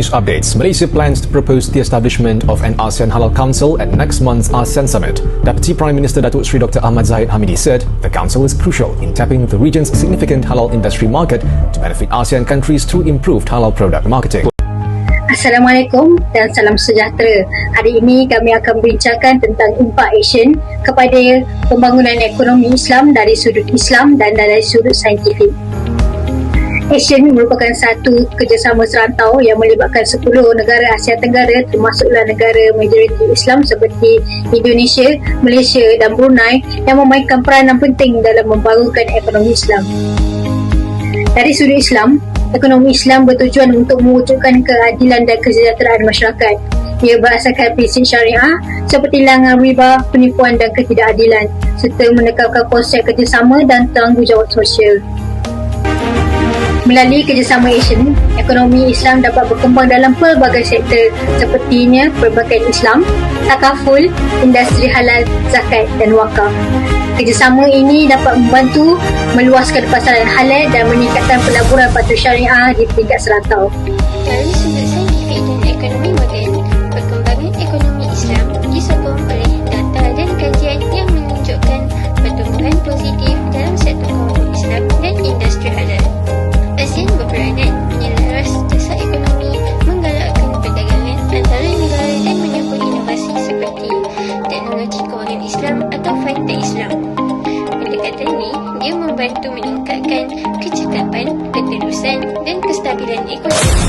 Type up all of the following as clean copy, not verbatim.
news updates. Malaysia plans to propose the establishment of an ASEAN Halal Council at next month's ASEAN Summit. Deputy Prime Minister Datuk Seri Dr. Ahmad Zahid Hamidi said the council is crucial in tapping the region's significant halal industry market to benefit ASEAN countries through improved halal product marketing. Assalamualaikum dan salam sejahtera. Hari ini kami akan membincangkan tentang impak ASEAN kepada pembangunan ekonomi Islam dari sudut Islam dan dari sudut saintifik. ASEAN merupakan satu kerjasama serantau yang melibatkan 10 negara Asia Tenggara termasuklah negara majoriti Islam seperti Indonesia, Malaysia dan Brunei yang memainkan peranan penting dalam membangunkan ekonomi Islam. Dari sudut Islam, ekonomi Islam bertujuan untuk mewujudkan keadilan dan kesejahteraan masyarakat. Ia berasaskan prinsip syariah seperti larangan riba, penipuan dan ketidakadilan serta menekankan konsep kerjasama dan tanggungjawab sosial. Melalui kerjasama ASEAN, ekonomi Islam dapat berkembang dalam pelbagai sektor sepertinya perbankan Islam, takaful, industri halal, zakat dan wakaf. Kerjasama ini dapat membantu meluaskan pasaran halal dan meningkatkan pelaburan patuh syariah di peringkat serantau. Dari sudut saintifik dan ekonomi moden, perkembangan ekonomi Islam disokong oleh data dan kajian yang menunjukkan pertumbuhan positif dalam sektor kaum Islam dan industri halal. ASEAN berperanan menyelaras jasa ekonomi, menggalakkan perdagangan antara negara dan menyokong inovasi seperti teknologi kewangan Islam atau fintech Islam. Pendekatan ini dia membantu meningkatkan kecekapan, keterusan dan kestabilan ekonomi.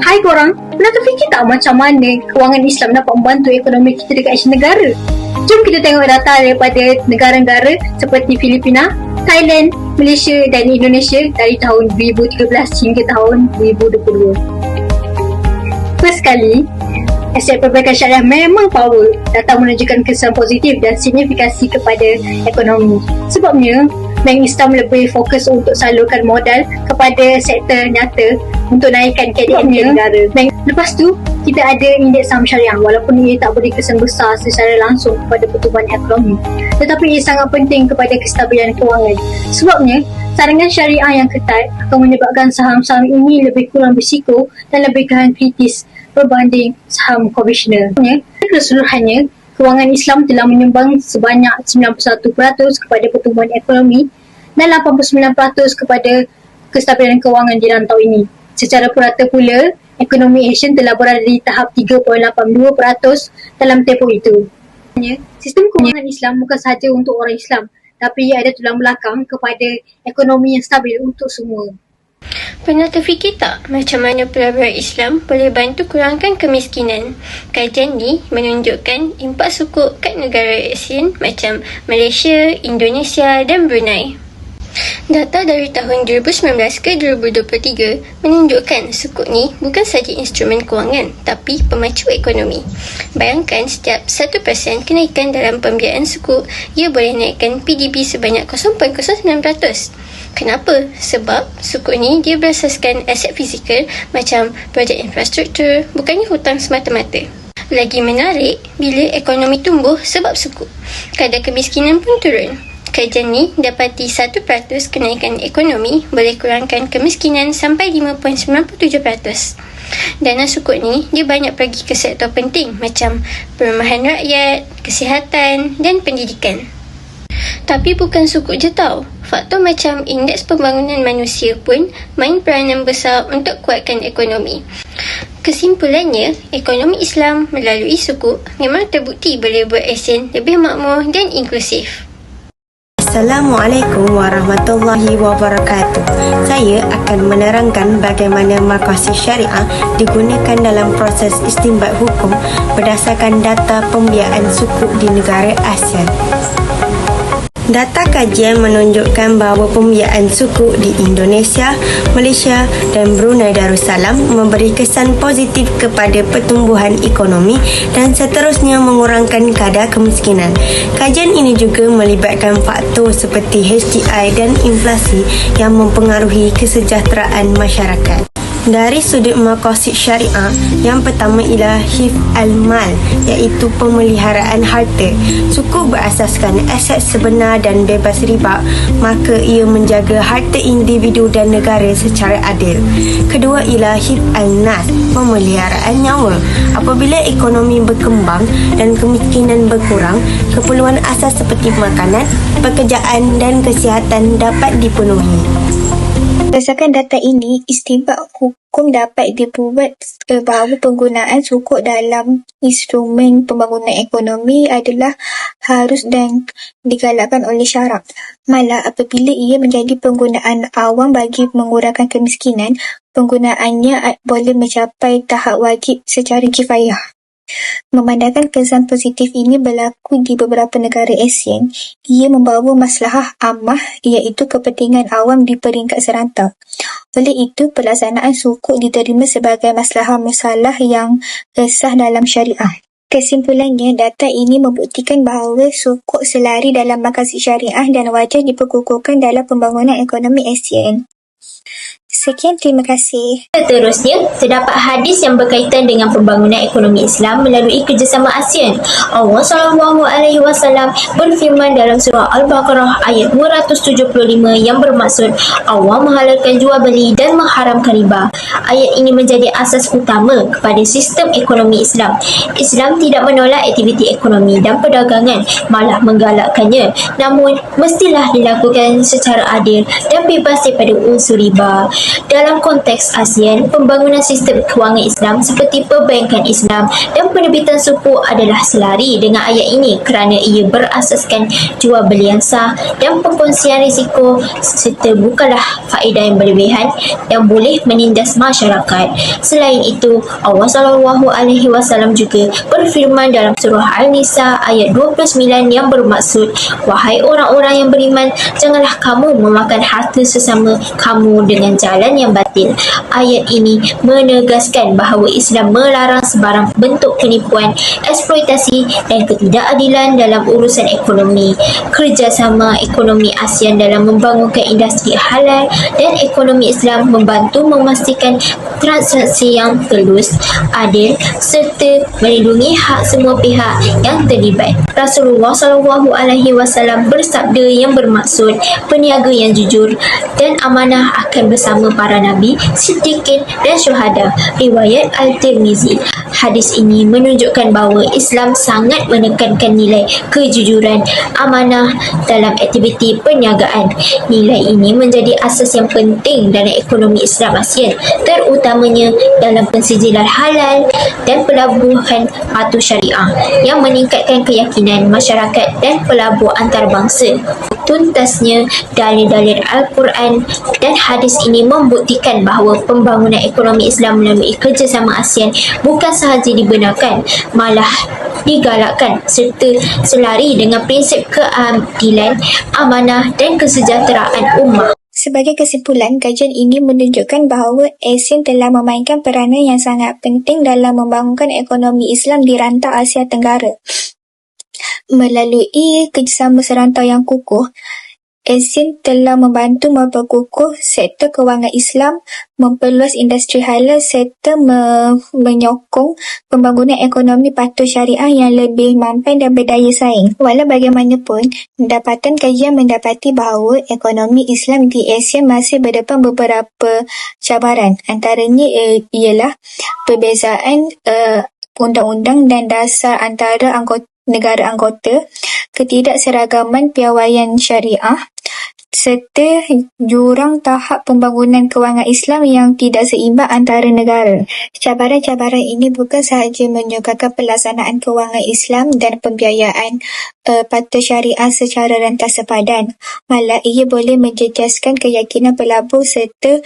Hai korang, pernah terfikir tak macam mana kewangan Islam dapat membantu ekonomi kita dekat Asia Negara? Jom kita tengok data daripada negara-negara seperti Filipina, Thailand, Malaysia dan Indonesia dari tahun 2013 hingga tahun 2022. First sekali, aset perbankan syariah memang power. Data menunjukkan kesan positif dan signifikasi kepada ekonomi. Sebabnya, Bank Islam lebih fokus untuk salurkan modal kepada sektor nyata untuk naikkan KDM negara. Lepas tu, kita ada indeks saham syariah walaupun ia tak beri kesan besar secara langsung kepada pertumbuhan ekonomi. Tetapi ia sangat penting kepada kestabilan kewangan. Sebabnya, saringan syariah yang ketat akan menyebabkan saham-saham ini lebih kurang berisiko dan lebih kritis berbanding saham konvensional. Keseluruhannya, kewangan Islam telah menyumbang sebanyak 91% kepada pertumbuhan ekonomi dan 89% kepada kestabilan kewangan di rantau ini. Secara purata pula, ekonomi ASEAN telah berada di tahap 3.82% dalam tempoh itu. Sistem kewangan Islam bukan sahaja untuk orang Islam, tapi ia ada tulang belakang kepada ekonomi yang stabil untuk semua. Pernah terfikir tak macam mana pelaburan Islam boleh bantu kurangkan kemiskinan? Kajian ni menunjukkan impak sukuk kat negara ASEAN macam Malaysia, Indonesia dan Brunei. Data dari tahun 2019 ke 2023 menunjukkan sukuk ni bukan sahaja instrumen kewangan tapi pemacu ekonomi. Bayangkan setiap 1% kenaikan dalam pembiayaan sukuk, ia boleh naikkan PDB sebanyak 0.09%. Kenapa? Sebab sukuk ni dia berasaskan aset fizikal macam projek infrastruktur, bukannya hutang semata-mata. Lagi menarik, bila ekonomi tumbuh sebab sukuk, kadar kemiskinan pun turun. Kajian ni dapati 1% kenaikan ekonomi boleh kurangkan kemiskinan sampai 5.97%. Dana sukuk ni dia banyak pergi ke sektor penting macam perumahan rakyat, kesihatan dan pendidikan. Tapi bukan sukuk je tau. Faktor macam indeks pembangunan manusia pun main peranan besar untuk kuatkan ekonomi. Kesimpulannya, ekonomi Islam melalui sukuk memang terbukti boleh buat ASEAN lebih makmur dan inklusif. Assalamualaikum warahmatullahi wabarakatuh. Saya akan menerangkan bagaimana makasih syariah digunakan dalam proses istinbat hukum berdasarkan data pembiayaan sukuk di negara ASEAN. Data kajian menunjukkan bahawa pembiayaan sukuk di Indonesia, Malaysia dan Brunei Darussalam memberi kesan positif kepada pertumbuhan ekonomi dan seterusnya mengurangkan kadar kemiskinan. Kajian ini juga melibatkan faktor seperti HDI dan inflasi yang mempengaruhi kesejahteraan masyarakat. Dari sudut maqasid syariah, yang pertama ialah hifz al-mal, iaitu pemeliharaan harta. Sukuk berasaskan aset sebenar dan bebas riba, maka ia menjaga harta individu dan negara secara adil. Kedua ialah hifz al-nas, pemeliharaan nyawa. Apabila ekonomi berkembang dan kemiskinan berkurang, keperluan asas seperti makanan, pekerjaan dan kesihatan dapat dipenuhi. Berdasarkan data ini, istinbat hukum dapat dibuat bahawa penggunaan sukuk dalam instrumen pembangunan ekonomi adalah harus dan digalakkan oleh syarak. Malah apabila ia menjadi penggunaan awam bagi mengurangkan kemiskinan, penggunaannya boleh mencapai tahap wajib secara kifayah. Memandangkan kesan positif ini berlaku di beberapa negara ASEAN, ia membawa maslahah ammah iaitu kepentingan awam di peringkat serantau. Oleh itu, pelaksanaan sukuk diterima sebagai maslahah musalah yang sah dalam syariah. Kesimpulannya, data ini membuktikan bahawa sukuk selari dalam maqasid syariah dan wajar diperkukuhkan dalam pembangunan ekonomi ASEAN. Sekian, terima kasih. Seterusnya, terdapat hadis yang berkaitan dengan pembangunan ekonomi Islam melalui kerjasama ASEAN. Allah SAW berfirman dalam surah Al-Baqarah ayat 275 yang bermaksud Allah menghalalkan jual beli dan mengharamkan riba. Ayat ini menjadi asas utama kepada sistem ekonomi Islam. Islam tidak menolak aktiviti ekonomi dan perdagangan, malah menggalakkannya. Namun, mestilah dilakukan secara adil dan bebas daripada unsur riba. Dalam konteks ASEAN, pembangunan sistem kewangan Islam seperti perbankan Islam dan penerbitan sukuk adalah selari dengan ayat ini kerana ia berasaskan jual beli yang sah dan perkongsian risiko serta bukanlah faedah yang berlebihan yang boleh menindas masyarakat. Selain itu, Allah SAW juga berfirman dalam surah Al-Nisa ayat 29 yang bermaksud, wahai orang-orang yang beriman, janganlah kamu memakan harta sesama kamu dengan jalan yang batil. Ayat ini menegaskan bahawa Islam melarang sebarang bentuk penipuan, eksploitasi dan ketidakadilan dalam urusan ekonomi. Kerjasama ekonomi ASEAN dalam membangunkan industri halal dan ekonomi Islam membantu memastikan transaksi yang telus, adil serta melindungi hak semua pihak yang terlibat. Rasulullah SAW bersabda yang bermaksud, peniaga yang jujur dan amanah akan bersama para nabi, siddiqin dan syuhada. Riwayat Al-Tirmizi. Hadis ini menunjukkan bahawa Islam sangat menekankan nilai kejujuran, amanah dalam aktiviti perniagaan. Nilai ini menjadi asas yang penting dalam ekonomi Islam ASEAN, terutamanya dalam pensijilan halal dan pelabuhan patuh syariah yang meningkatkan keyakinan masyarakat dan pelabur antarabangsa. Tuntasnya, dalil-dalil Al-Quran dan hadis ini membuktikan bahawa pembangunan ekonomi Islam melalui kerjasama ASEAN bukan sahaja dibenarkan, malah digalakkan serta selari dengan prinsip keadilan, amanah dan kesejahteraan ummah. Sebagai kesimpulan, kajian ini menunjukkan bahawa ASEAN telah memainkan peranan yang sangat penting dalam membangunkan ekonomi Islam di rantau Asia Tenggara. Melalui kerjasama serantau yang kukuh, ASEAN telah membantu memperkukuh sektor kewangan Islam, memperluas industri halal serta menyokong pembangunan ekonomi patuh syariah yang lebih mampan dan berdaya saing. Walau bagaimanapun, dapatan kajian mendapati bahawa ekonomi Islam di ASEAN masih berdepan beberapa cabaran. Antaranya ialah perbezaan undang-undang dan dasar antara negara anggota, ketidakseragaman piawaian syariah, serta jurang tahap pembangunan kewangan Islam yang tidak seimbang antara negara. Cabaran-cabaran ini bukan sahaja menyukarkan pelaksanaan kewangan Islam dan pembiayaan patuh syariah secara rentas sepadan, malah ia boleh menjejaskan keyakinan pelabur serta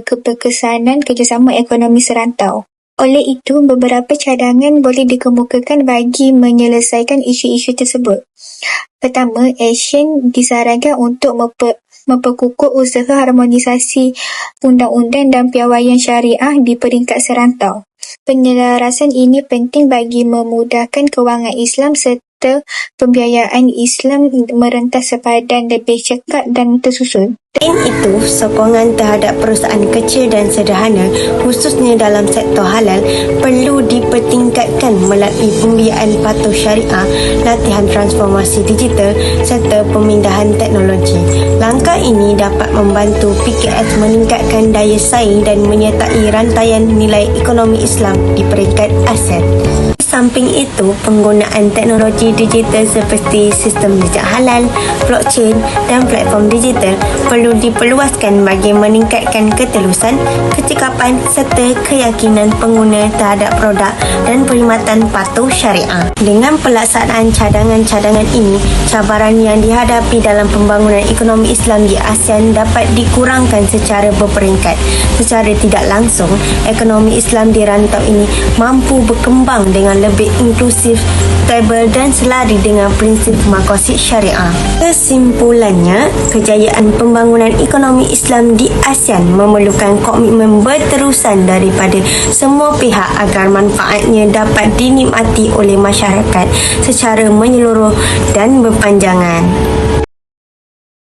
keberkesanan kerjasama ekonomi serantau. Oleh itu, beberapa cadangan boleh dikemukakan bagi menyelesaikan isu-isu tersebut. Pertama, ASEAN disarankan untuk memperkukuh usaha harmonisasi undang-undang dan piawaian syariah di peringkat serantau. Penyelarasan ini penting bagi memudahkan kewangan Islam serta serta pembiayaan Islam merentas sepadan lebih cekat dan tersusun. Selain itu, sokongan terhadap perusahaan kecil dan sederhana, khususnya dalam sektor halal, perlu dipertingkatkan melalui pembiayaan patuh syariah, latihan transformasi digital serta pemindahan teknologi. Langkah ini dapat membantu PKS meningkatkan daya saing dan menyertai rantaian nilai ekonomi Islam di peringkat ASEAN. Samping itu, penggunaan teknologi digital seperti sistem jejak halal, blockchain dan platform digital perlu diperluaskan bagi meningkatkan ketelusan, kecekapan serta keyakinan pengguna terhadap produk dan perkhidmatan patuh syariah. Dengan pelaksanaan cadangan-cadangan ini, cabaran yang dihadapi dalam pembangunan ekonomi Islam di ASEAN dapat dikurangkan secara berperingkat. Secara tidak langsung, ekonomi Islam di rantau ini mampu berkembang dengan lebih inklusif, stabil dan selari dengan prinsip maqasid syariah. Kesimpulannya, kejayaan pembangunan ekonomi Islam di ASEAN memerlukan komitmen berterusan daripada semua pihak agar manfaatnya dapat dinikmati oleh masyarakat secara menyeluruh dan berpanjangan.